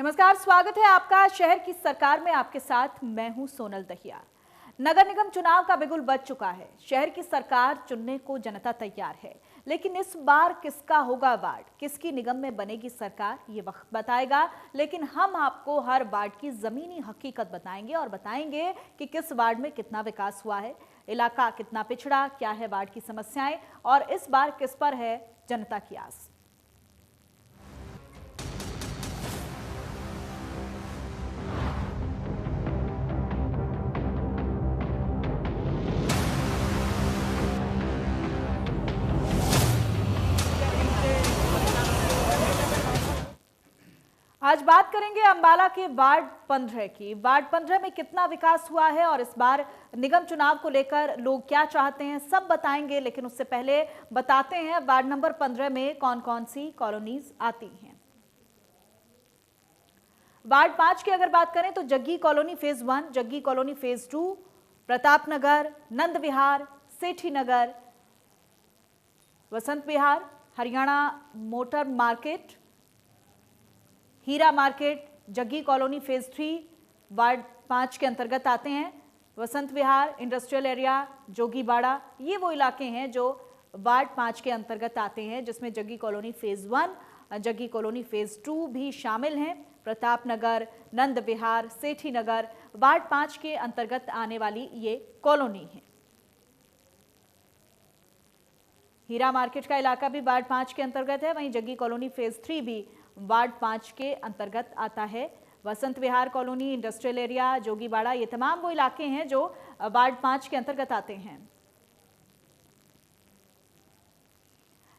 नमस्कार, स्वागत है आपका शहर की सरकार में। आपके साथ मैं हूं सोनल दहिया। नगर निगम चुनाव का बिगुल बज चुका है। शहर की सरकार चुनने को जनता तैयार है, लेकिन इस बार किसका होगा वार्ड, किसकी निगम में बनेगी सरकार, ये वक्त बताएगा। लेकिन हम आपको हर वार्ड की जमीनी हकीकत बताएंगे और बताएंगे कि किस वार्ड में कितना विकास हुआ है, इलाका कितना पिछड़ा, क्या है वार्ड की समस्याएं और इस बार किस पर है जनता की आस। आज बात करेंगे अंबाला के वार्ड 15 की। वार्ड 15 में कितना विकास हुआ है और इस बार निगम चुनाव को लेकर लोग क्या चाहते हैं, सब बताएंगे। लेकिन उससे पहले बताते हैं वार्ड नंबर 15 में कौन कौन सी कॉलोनीज आती हैं। वार्ड 5 की अगर बात करें तो Jaggi colony phase 1, Jaggi colony phase 2, Pratap Nagar, Nand Vihar, Sethi Nagar, Vasant Vihar, Haryana motor market, Hira market, Jaggi colony phase 3 ward 5 के अंतर्गत आते हैं। वसंत विहार, इंडस्ट्रियल एरिया, जोगीबाड़ा, ये वो इलाके हैं जो वार्ड 5 के अंतर्गत आते हैं, जिसमें Jaggi colony phase 1, Jaggi colony phase 2 भी शामिल हैं। प्रताप नगर, नंद विहार, सेठी नगर वार्ड 5 के अंतर्गत आने वाली ये कॉलोनी है। हीरा मार्केट का इलाका भी वार्ड 5 के अंतर्गत है, वहीं जग्गी कॉलोनी फेज 3 भी वार्ड 5 के अंतर्गत आता है। Vasant Vihar colony, industrial area, जोगीबाड़ा, ये तमाम वो इलाके हैं जो वार्ड 5 के अंतर्गत आते हैं।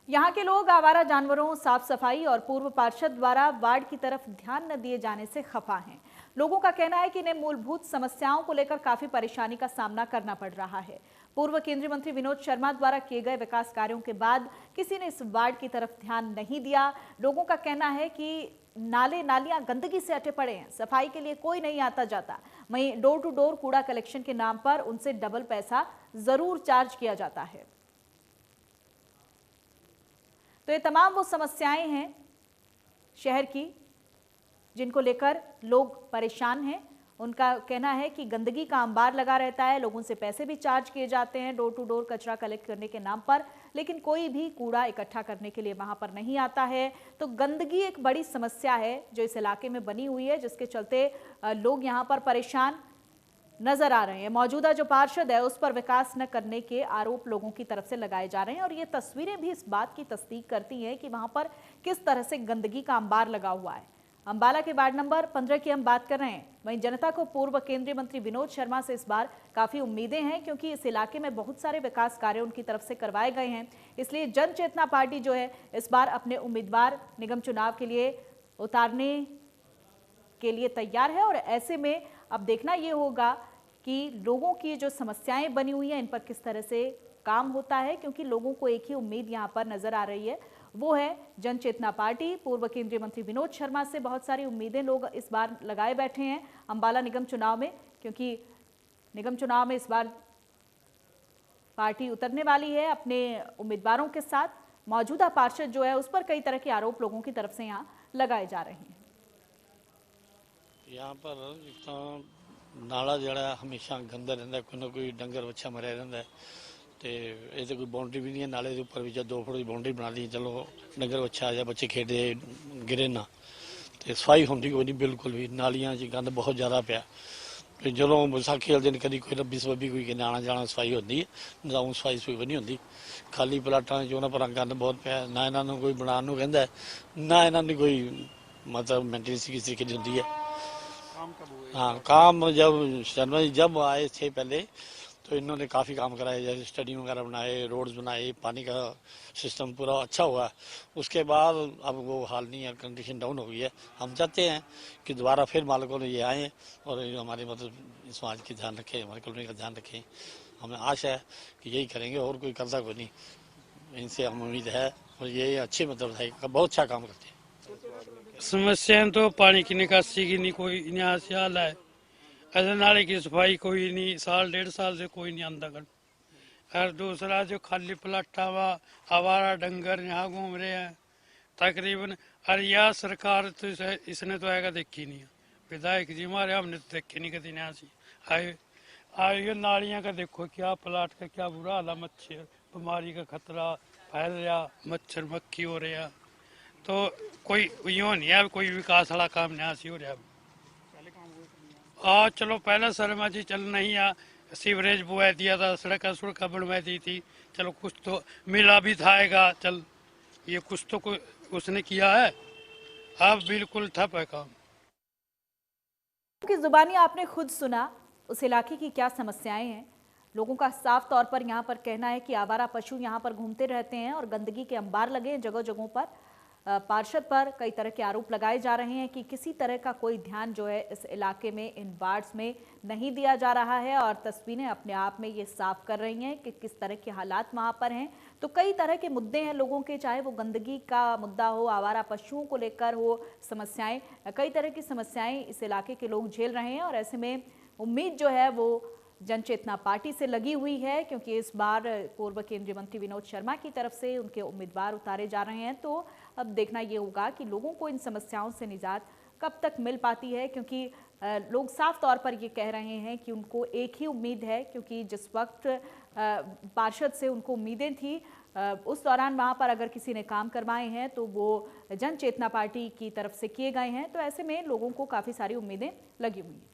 यहां के लोग आवारा जानवरों, साफ सफाई और पूर्व पार्षद द्वारा वार्ड की तरफ ध्यान न दिए जाने से खफा हैं। लोगों का कहना है कि इन्हें मूलभूत समस्याओं को लेकर काफी परेशानी का सामना करना पड़ रहा है। पूर्व केंद्रीय मंत्री विनोद शर्मा द्वारा किए गए विकास कार्यों के बाद किसी ने इस वार्ड की तरफ ध्यान नहीं दिया। लोगों का कहना है कि नाले नालियां गंदगी से अटे पड़े हैं, सफाई के लिए कोई नहीं आता जाता। वहीं डोर टू डोर कूड़ा कलेक्शन के नाम पर उनसे डबल पैसा जरूर चार्ज किया जाता है। तो ये तमाम वो समस्याएं हैं शहर की जिनको लेकर लोग परेशान हैं। उनका कहना है कि गंदगी का अंबार लगा रहता है, लोगों से पैसे भी चार्ज किए जाते हैं डोर टू डोर कचरा कलेक्ट करने के नाम पर, लेकिन कोई भी कूड़ा इकट्ठा करने के लिए वहां पर नहीं आता है। तो गंदगी एक बड़ी समस्या है जो इस इलाके में बनी हुई है, जिसके चलते लोग यहां पर परेशान नजर आ रहे हैं। मौजूदा जो पार्षद है उस पर विकास न करने के आरोप लोगों की तरफ से लगाए जा रहे हैं और ये तस्वीरें भी इस बात की तस्दीक करती हैं कि वहां पर किस तरह से गंदगी का अंबार लगा हुआ है। अंबाला के वार्ड नंबर 15 की हम बात कर रहे हैं। वहीं जनता को पूर्व केंद्रीय मंत्री विनोद शर्मा से इस बार काफी उम्मीदें हैं, क्योंकि इस इलाके में बहुत सारे विकास कार्य उनकी तरफ से करवाए गए हैं। इसलिए जन चेतना पार्टी जो है इस बार अपने उम्मीदवार निगम चुनाव के लिए उतारने के लिए तैयार है। और ऐसे में अब देखना यह होगा कि लोगों की जो समस्याएं बनी हुई हैं इन पर किस तरह से काम होता है, क्योंकि लोगों को एक ही उम्मीद यहां पर नजर आ रही है, वो है जन चेतना पार्टी। पूर्व केंद्रीय मंत्री विनोद शर्मा से बहुत सारी उम्मीदें लोग इस बार लगाए बैठे हैं अंबाला निगम चुनाव में, क्योंकि निगम चुनाव में इस बार पार्टी उतरने वाली है अपने उम्मीदवारों के साथ। मौजूदा पार्षद जो है उस पर कई तरह के आरोप लोगों की तरफ से यहाँ लगाए जा रहे हैं। यहाँ पर नाला जड़ा हमेशा गंदा रहता है, कोई ना कोई डंगर बच्चा मरिया रहता है। तो ये तो कोई बाउंड्री भी नहीं है, नाले के उपर भी 2 फुट की बाउंड्री बना दी, चलो डंगर बच्चा आ जाए, बच्चे खेडे गिरे ना। तो सफाई होंगी कोई नहीं, बिल्कुल भी नालियां गंद बहुत ज़्यादा पिया। तो जो विसाखी वाले दिन कभी कोई रब्बी सबी कोई आना जाना सफाई होती है, ना सफाई सफाई नहीं होती। खाली प्लाटा जो पर गंद बहुत पिया, ना इन्होंने कोई बनाने कहता है, ना इन्होंने कोई मतलब मेंटेनेंस किस तरीके की होती है। हाँ, काम जब शर्मा जी जब आए थे पहले तो इन्होंने काफ़ी काम कराए, जैसे स्टेडियम वगैरह बनाए, रोड्स बनाए, पानी का सिस्टम पूरा अच्छा हुआ। उसके बाद अब वो हाल नहीं है, कंडीशन डाउन हो गई है। हम चाहते हैं कि दोबारा फिर मालिकों ने ये आए और हमारे मतलब समाज की ध्यान रखें, हमारी कॉलोनी का ध्यान रखें। हमें आशा है कि यही करेंगे और कोई करता कोई नहीं, इनसे हम उम्मीद है। और ये अच्छे मतलब है, बहुत अच्छा काम करते हैं। समस्याएं तो पानी की निकासी की नहीं कोई यहाँ से हाल है, ऐसे नाले की सफाई कोई नहीं, साल 1.5 साल से कोई नहीं आंदा कर। और दूसरा जो खाली प्लाटा हुआ आवारा डंगर यहाँ घूम रहे हैं, तकरीबन। और यह सरकार तो इसने तो आएगा देखी नहीं है। विधायक जी हमारे हमने तो देखे नहीं कभी यहाँ से आए। ये नालियाँ का देखो क्या प्लाट का क्या बुरा हाल है, मच्छर बीमारी का खतरा फैल रहा, मच्छर मक्खी हो रहा। तो कोई यूँ नहीं है, कोई विकास वाला काम नहीं ऐसी हो रहा। चलो पहले शर्मा जी चल नहीं आ, सीवरेज बुआ दिया था, सड़क बनवा दी थी, चलो कुछ तो मिला भी थाएगा। चल ये कुछ तो उसने किया है, अब बिल्कुल ठप है काम। की जुबानी आपने खुद सुना उस इलाके की क्या समस्याएं हैं। लोगों का साफ तौर पर यहाँ पर कहना है कि आवारा पशु यहाँ पर घूमते रहते हैं और गंदगी के अंबार लगे हैं जगह जगहों पर। पार्षद पर कई तरह के आरोप लगाए जा रहे हैं कि किसी तरह का कोई ध्यान जो है इस इलाके में इन वार्ड्स में नहीं दिया जा रहा है और तस्वीरें अपने आप में ये साफ कर रही हैं कि किस तरह के हालात वहाँ पर हैं। तो कई तरह के मुद्दे हैं लोगों के, चाहे वो गंदगी का मुद्दा हो, आवारा पशुओं को लेकर हो समस्याएं, कई तरह की समस्याएं इस इलाके के लोग झेल रहे हैं। और ऐसे में उम्मीद जो है वो जनचेतना पार्टी से लगी हुई है, क्योंकि इस बार पूर्व केंद्रीय मंत्री विनोद शर्मा की तरफ से उनके उम्मीदवार उतारे जा रहे हैं। तो अब देखना ये होगा कि लोगों को इन समस्याओं से निजात कब तक मिल पाती है, क्योंकि लोग साफ तौर पर ये कह रहे हैं कि उनको एक ही उम्मीद है, क्योंकि जिस वक्त पार्षद से उनको उम्मीदें थी उस दौरान वहाँ पर अगर किसी ने काम करवाए हैं तो वो जन चेतना पार्टी की तरफ से किए गए हैं। तो ऐसे में लोगों को काफ़ी सारी उम्मीदें लगी हुई हैं।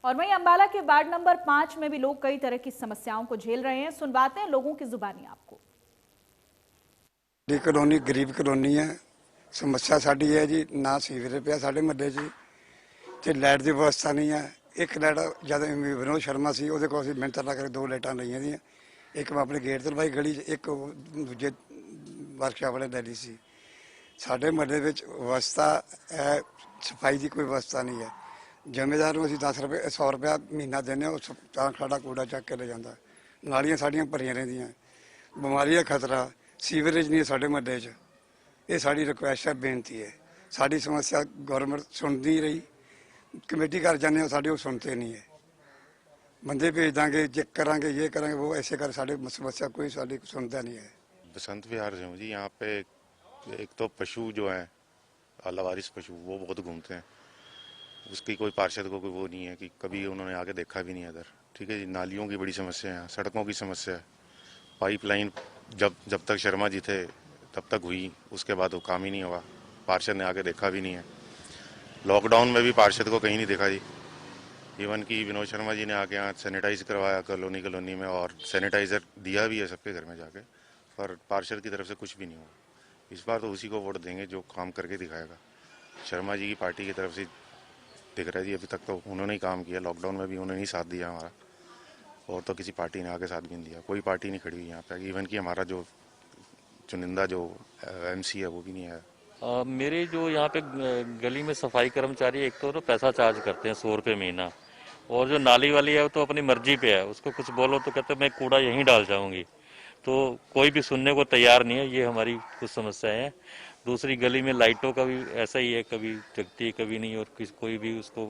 और वहीं अंबाला के वार्ड नंबर 5 में भी लोग कई तरह की समस्याओं को झेल रहे हैं। सुनवाते हैं लोगों की जुबानी आपको। कॉलोनी गरीब कॉलोनी है, समस्या साड़ी है जी ना सीवरेज पे साढ़े महल्ले जी ते लाइट की व्यवस्था नहीं है। एक लाइट जब विनोद शर्मा से वो मिहनत ला कर 2 लाइटा लईया दी, एक मैं अपने गेट लवाई गली एक दूजे वर्कशाप वाले लै ली सी। साढ़े महल्ले व्यवस्था है, सफाई की कोई व्यवस्था नहीं है। जिम्मेदार ਨੂੰ ਅਸੀਂ 10 रुपए 100 रुपया महीना देने, उस साढ़ा कूड़ा चक के ले जाता। नालियां साड़ियां भरियां रहंदियां, बीमारी का खतरा, सीवरेज नहीं है साढ़े महल्ले च। ये साड़ी रिक्वेस्ट है, बेनती है। साड़ी समस्या गवर्नमेंट सुनती ही रही, कमेटी घर जाने साड़ी वो सुनते नहीं है। बंदे भेज देंगे, चेक करांगे, ये करांगे, वो ऐसे कर साड़ी समस्या कोई साड़ी सुनता नहीं है। बसंत विहार से हूँ जी। यहाँ पे एक तो पशु जो है लावारिस पशु वो बहुत घूमते हैं, उसकी कोई पार्षद को कोई वो नहीं है कि कभी उन्होंने आगे देखा भी नहीं है इधर। ठीक है जी। नालियों की बड़ी समस्या है, सड़कों की समस्या है। पाइपलाइन जब तक शर्मा जी थे तब तक हुई, उसके बाद वो काम ही नहीं हुआ, पार्षद ने आगे देखा भी नहीं है। लॉकडाउन में भी पार्षद को कहीं नहीं देखा जी। इवन कि विनोद शर्मा जी ने आके यहाँ सैनिटाइज करवाया कॉलोनी में, और सैनिटाइजर दिया भी है सबके घर में जाके, पर पार्षद की तरफ से कुछ भी नहीं हुआ। इस बार तो उसी को वोट देंगे जो काम करके दिखाएगा। शर्मा जी की पार्टी की तरफ से दिख रहा है जी, अभी तक तो उन्होंने ही काम किया। लॉकडाउन में भी उन्होंने ही साथ दिया हमारा, और तो किसी पार्टी ने आगे साथ भी नहीं दिया। कोई पार्टी नहीं खड़ी हुई यहाँ पे। इवन कि हमारा जो चुनिंदा जो एमसी है वो भी नहीं है। मेरे जो यहाँ पे गली में सफाई कर्मचारी एक तो पैसा चार्ज करते हैं 100 रुपये महीना, और जो नाली वाली है वो तो अपनी मर्जी पे है, उसको कुछ बोलो तो कहते मैं कूड़ा यहीं डाल जाऊंगी। तो कोई भी सुनने को तैयार नहीं है। ये हमारी कुछ समस्याएं हैं। दूसरी गली में लाइटों का भी ऐसा ही है, कभी जगती है कभी नहीं, और कोई भी उसको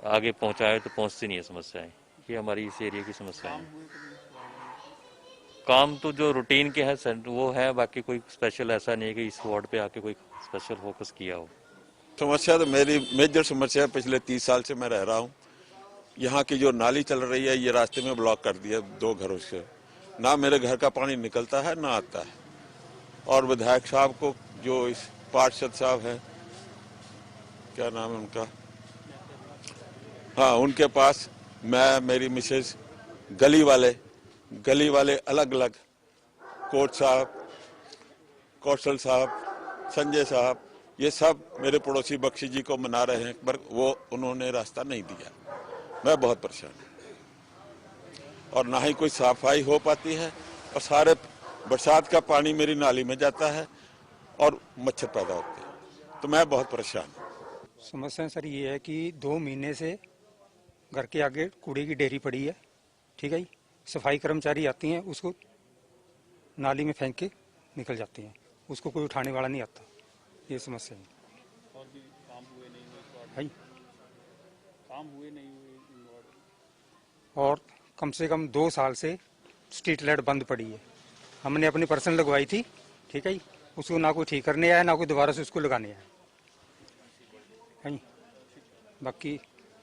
आगे पहुंचाए तो पहुंचती नहीं है समस्याएं। ये हमारी इस एरिया की समस्या है। काम तो जो रूटीन के है वो है, बाकी कोई स्पेशल ऐसा नहीं है कि इस वार्ड पे आके कोई स्पेशल फोकस किया हो। समस्या तो मेरी मेजर समस्या है, पिछले 30 साल से मैं रह रहा हूँ। यहाँ की जो नाली चल रही है ये रास्ते में ब्लॉक कर दिया 2 घरों से, ना मेरे घर का पानी निकलता है ना आता है। और विधायक साहब को, जो इस पार्षद साहब है, क्या नाम है उनका, हाँ, उनके पास मैं, मेरी मिसेज, गली वाले अलग अलग, कोट साहब, कौशल साहब, संजय साहब, ये सब मेरे पड़ोसी बख्शी जी को मना रहे हैं, पर वो उन्होंने रास्ता नहीं दिया। मैं बहुत परेशान हूँ और ना ही कोई सफाई हो पाती है, और सारे बरसात का पानी मेरी नाली में जाता है और मच्छर पैदा होते हैं। तो मैं बहुत परेशान हूँ। समस्या सर ये है कि 2 महीने से घर के आगे कूड़े की ढेरी पड़ी है। ठीक है जी। सफाई कर्मचारी आती हैं, उसको नाली में फेंक के निकल जाती हैं, उसको कोई उठाने वाला नहीं आता। ये समस्या है। और भी काम हुए नहीं है काम हुए नहीं हुए इन वार्डों में? और कम से कम 2 साल से स्ट्रीट लाइट बंद पड़ी है। हमने अपनी पर्सनल लगवाई थी, ठीक है जी, उसको ना कोई ठीक करने आया, ना कोई दोबारा से उसको लगाने आया है जी। बाकी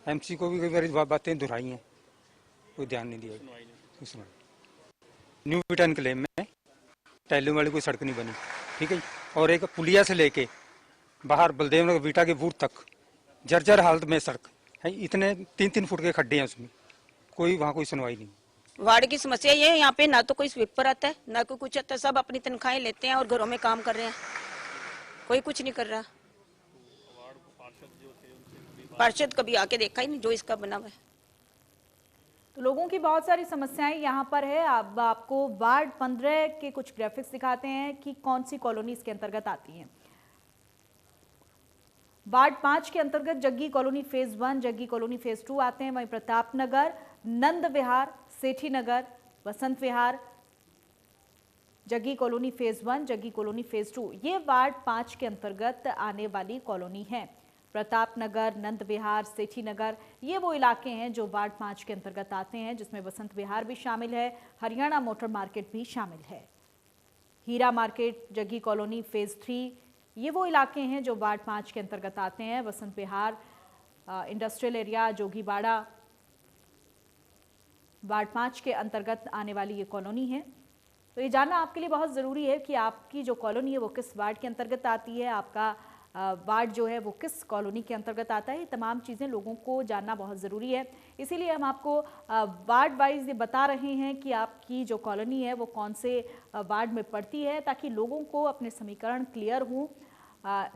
एमसी को भी कई बार बातें दोहराई हैं, कोई ध्यान नहीं दिया। उसमें न्यू बिटन क्लेम में टैलियों वाली कोई सड़क नहीं बनी, ठीक है जी। और एक पुलिया से लेके बाहर बलदेव नगर बीटा के बूथ तक जर्जर हालत में सड़क है, इतने 3-3 फुट के खड्डे हैं उसमें, वहाँ कोई सुनवाई नहीं। वार्ड की समस्या ये है, यहाँ पे ना तो कोई स्वीपर आता है, ना कोई कुछ आता है, सब अपनी तनख्वाहें लेते हैं और घरों में काम कर रहे हैं, कोई कुछ नहीं कर रहा। पार्षद कभी आके देखा ही नहीं जो इसका बना हुआ है। तो लोगों की बहुत सारी समस्याएं यहाँ पर है। अब आपको वार्ड 15 के कुछ ग्राफिक्स दिखाते हैं कि कौन सी कॉलोनी इसके अंतर्गत आती हैं। वार्ड 5 के अंतर्गत Jaggi colony phase 1, Jaggi colony phase 2 आते हैं। वहीं Pratap Nagar, Nand Vihar, Sethi Nagar, Vasant Vihar, Jaggi colony phase 1, Jaggi colony phase 2, ये वार्ड 5 के अंतर्गत आने वाली कॉलोनी है। प्रताप नगर, नंद विहार, सेठी नगर, ये वो इलाके हैं जो वार्ड 5 के अंतर्गत आते हैं, जिसमें वसंत विहार भी शामिल है, हरियाणा मोटर मार्केट भी शामिल है। हीरा मार्केट, जग्गी कॉलोनी फेज 3, ये वो इलाके हैं जो वार्ड 5 के अंतर्गत आते हैं। Vasant Vihar, industrial area, जोगीबाड़ा, ward 5 के अंतर्गत आने वाली ये कॉलोनी है। तो ये जानना आपके लिए बहुत ज़रूरी है कि आपकी जो कॉलोनी है वो किस वार्ड के अंतर्गत आती है, आपका वार्ड जो है वो किस कॉलोनी के अंतर्गत आता है। ये तमाम चीज़ें लोगों को जानना बहुत ज़रूरी है। इसीलिए हम आपको वार्ड वाइज ये बता रहे हैं कि आपकी जो कॉलोनी है वो कौन से वार्ड में पड़ती है, ताकि लोगों को अपने समीकरण क्लियर हों।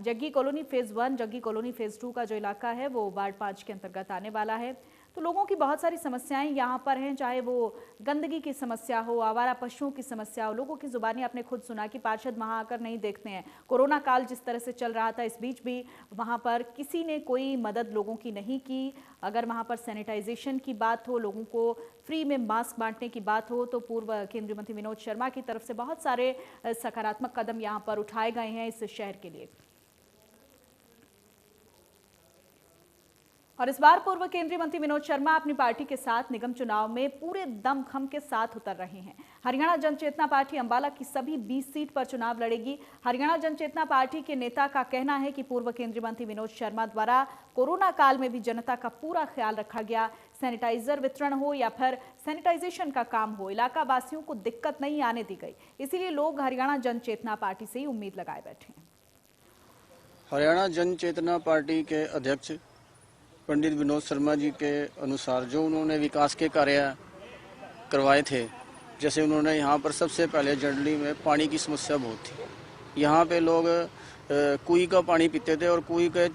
Jaggi colony phase 1, Jaggi colony phase 2 का जो इलाका है वो वार्ड 5 के अंतर्गत आने वाला है। तो लोगों की बहुत सारी समस्याएं यहाँ पर हैं, चाहे वो गंदगी की समस्या हो, आवारा पशुओं की समस्या हो। लोगों की जुबानी आपने खुद सुना कि पार्षद वहाँ आकर नहीं देखते हैं। कोरोना काल जिस तरह से चल रहा था, इस बीच भी वहाँ पर किसी ने कोई मदद लोगों की नहीं की। अगर वहाँ पर सैनिटाइजेशन की बात हो, लोगों को फ्री में मास्क बांटने की बात हो, तो पूर्व केंद्रीय मंत्री विनोद शर्मा की तरफ से बहुत सारे सकारात्मक कदम यहाँ पर उठाए गए हैं इस शहर के लिए। और इस बार पूर्व केंद्रीय मंत्री विनोद शर्मा अपनी पार्टी के साथ निगम चुनाव में पूरे दमखम के साथ उतर रहे हैं। हरियाणा जनचेतना पार्टी अंबाला की सभी 20 सीट पर चुनाव लड़ेगी। हरियाणा जनचेतना पार्टी के नेता का कहना है कि पूर्व केंद्रीय मंत्री विनोद शर्मा द्वारा कोरोना काल में भी जनता का पूरा ख्याल रखा गया। सैनिटाइजर वितरण हो या फिर सैनिटाइजेशन का काम हो, इलाका वासियों को दिक्कत नहीं आने दी गई। इसीलिए लोग हरियाणा जनचेतना पार्टी से ही उम्मीद लगाए बैठे हैं। हरियाणा जनचेतना पार्टी के अध्यक्ष पंडित विनोद शर्मा जी के अनुसार जो उन्होंने विकास के कार्य करवाए थे, जैसे उन्होंने यहाँ पर सबसे पहले जंडली में पानी की समस्या बहुत थी। यहाँ पे लोग कुएं का पानी पीते थे और कुएं के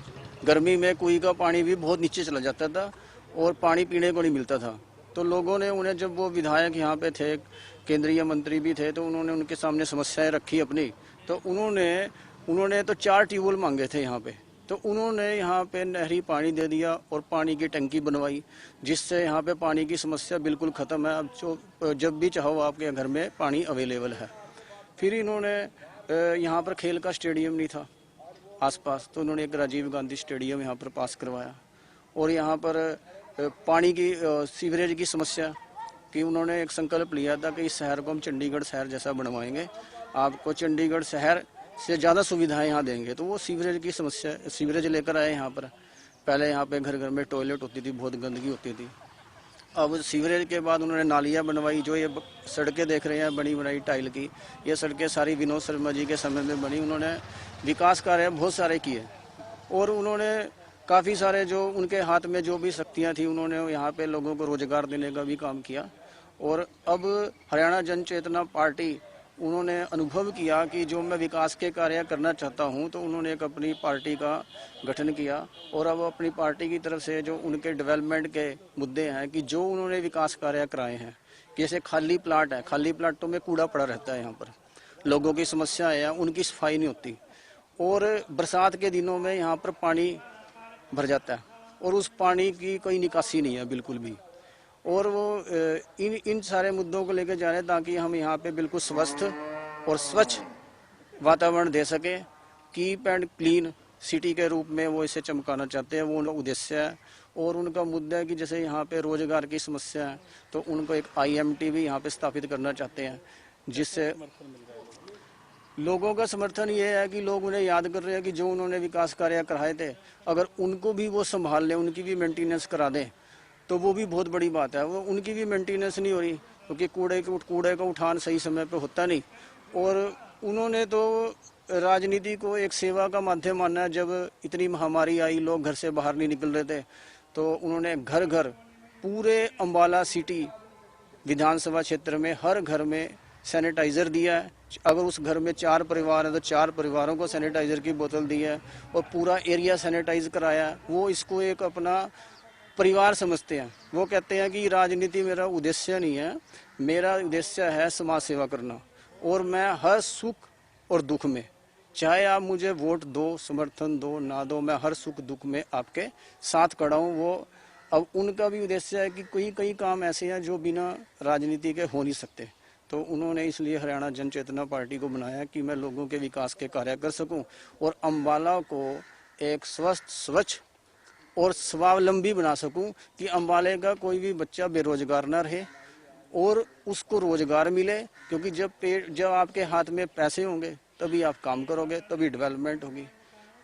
गर्मी में कुएं का पानी भी बहुत नीचे चला जाता था और पानी पीने को नहीं मिलता था। तो लोगों ने उन्हें, जब वो विधायक यहाँ पे थे, केंद्रीय मंत्री भी थे, तो उन्होंने उनके सामने समस्याएं रखी अपनी। तो उन्होंने तो 4 ट्यूबवेल मांगे थे यहाँ पे, तो उन्होंने यहाँ पे नहरी पानी दे दिया और पानी की टंकी बनवाई, जिससे यहाँ पे पानी की समस्या बिल्कुल ख़त्म है। अब जब भी चाहो आपके घर में पानी अवेलेबल है। फिर इन्होंने यहाँ पर खेल का स्टेडियम नहीं था आसपास, तो उन्होंने एक राजीव गांधी स्टेडियम यहाँ पर पास करवाया। और यहाँ पर पानी की सीवरेज की समस्या कि उन्होंने एक संकल्प लिया था कि इस शहर को हम चंडीगढ़ शहर जैसा बनवाएंगे, आपको चंडीगढ़ शहर से ज़्यादा सुविधाएं यहाँ देंगे। तो वो सीवरेज की समस्या, सीवरेज लेकर आए यहाँ पर। पहले यहाँ पे घर घर में टॉयलेट होती थी, बहुत गंदगी होती थी। अब सीवरेज के बाद उन्होंने नालियाँ बनवाई। जो ये सड़कें देख रहे हैं बनी बनाई टाइल की, ये सड़कें सारी विनोद शर्मा जी के समय में बनी। उन्होंने विकास कार्य बहुत सारे किए और उन्होंने काफ़ी सारे, जो उनके हाथ में जो भी शक्तियाँ थी, उन्होंने यहाँ पे लोगों को रोजगार देने का भी काम किया। और अब हरियाणा जनचेतना पार्टी, उन्होंने अनुभव किया कि जो मैं विकास के कार्य करना चाहता हूं, तो उन्होंने एक अपनी पार्टी का गठन किया। और अब अपनी पार्टी की तरफ से जो उनके डेवलपमेंट के मुद्दे हैं, कि जो उन्होंने विकास कार्य कराए हैं, जैसे खाली प्लाट है, खाली प्लाटों में कूड़ा पड़ा रहता है, यहाँ पर लोगों की समस्या है, उनकी सफाई नहीं होती। और बरसात के दिनों में यहाँ पर पानी भर जाता है और उस पानी की कोई निकासी नहीं है बिल्कुल भी। और वो इन सारे मुद्दों को लेकर जा रहे हैं, ताकि हम यहाँ पे बिल्कुल स्वस्थ और स्वच्छ वातावरण दे सके। कीप एंड क्लीन सिटी के रूप में वो इसे चमकाना चाहते हैं, वो उद्देश्य है। और उनका मुद्दा है कि जैसे यहाँ पे रोजगार की समस्या है, तो उनको एक IMT भी यहाँ पे स्थापित करना चाहते हैं, जिससे लोगों का समर्थन ये है कि लोग उन्हें याद कर रहे हैं कि जो उन्होंने विकास कार्य कराए थे, अगर उनको भी वो संभाल लें, उनकी भी मेंटेनेंस करा दें, तो वो भी बहुत बड़ी बात है। वो उनकी भी मेंटेनेंस नहीं हो रही, क्योंकि कूड़े का उठान सही समय पे होता नहीं। और उन्होंने तो राजनीति को एक सेवा का माध्यम माना है। जब इतनी महामारी आई, लोग घर से बाहर नहीं निकल रहे थे, तो उन्होंने घर घर पूरे अम्बाला सिटी विधानसभा क्षेत्र में हर घर में सैनिटाइज़र दिया है। अगर उस घर में 4 परिवार है तो 4 परिवारों को सैनिटाइज़र की बोतल दी है और पूरा एरिया सैनिटाइज कराया है। वो इसको एक अपना परिवार समझते हैं। वो कहते हैं कि राजनीति मेरा उद्देश्य नहीं है, मेरा उद्देश्य है समाज सेवा करना, और मैं हर सुख और दुख में, चाहे आप मुझे वोट दो, समर्थन दो ना दो, मैं हर सुख दुख में आपके साथ खड़ा हूँ। वो अब उनका भी उद्देश्य है कि कई काम ऐसे हैं जो बिना राजनीति के हो नहीं सकते, तो उन्होंने इसलिए हरियाणा जन चेतना पार्टी को बनाया कि मैं लोगों के विकास के कार्य कर सकूं और अम्बाला को एक स्वस्थ, स्वच्छ और स्वावलंबी बना सकूं, कि अम्बाले का कोई भी बच्चा बेरोजगार ना रहे और उसको रोजगार मिले। क्योंकि जब आपके हाथ में पैसे होंगे तभी आप काम करोगे, तभी डेवलपमेंट होगी।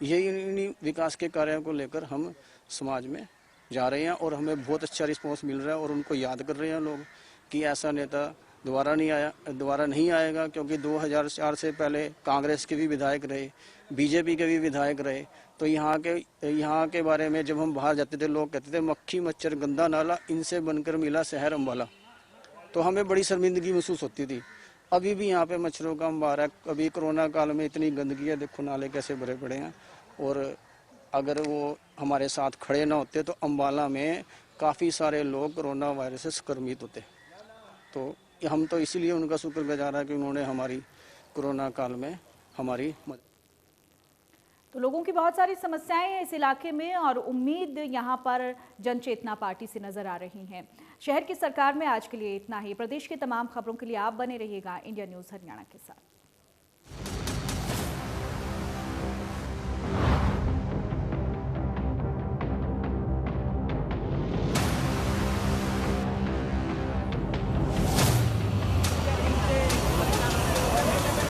यही विकास के कार्यों को लेकर हम समाज में जा रहे हैं और हमें बहुत अच्छा रिस्पॉन्स मिल रहा है। और उनको याद कर रहे हैं लोग कि ऐसा नेता दोबारा नहीं आएगा, क्योंकि 2004 से पहले कांग्रेस के भी विधायक रहे, बीजेपी के भी विधायक रहे। तो यहाँ के बारे में जब हम बाहर जाते थे, लोग कहते थे मक्खी मच्छर गंदा नाला, इनसे बनकर मिला शहर अम्बाला। तो हमें बड़ी शर्मिंदगी महसूस होती थी। अभी भी यहाँ पे मच्छरों का अंबार है। अभी कोरोना काल में इतनी गंदगी है, देखो नाले कैसे भरे पड़े हैं। और अगर वो हमारे साथ खड़े ना होते तो अम्बाला में काफ़ी सारे लोग कोरोना वायरस से संक्रमित होते। तो हम तो इसीलिए उनका शुक्रगुजार है कि उन्होंने हमारी कोरोना काल में हमारी मदद। तो लोगों की बहुत सारी समस्याएं हैं इस इलाके में और उम्मीद यहाँ पर जन चेतना पार्टी से नजर आ रही हैं। शहर की सरकार में आज के लिए इतना ही। प्रदेश की तमाम खबरों के लिए आप बने रहिएगा इंडिया न्यूज़ हरियाणा के साथ।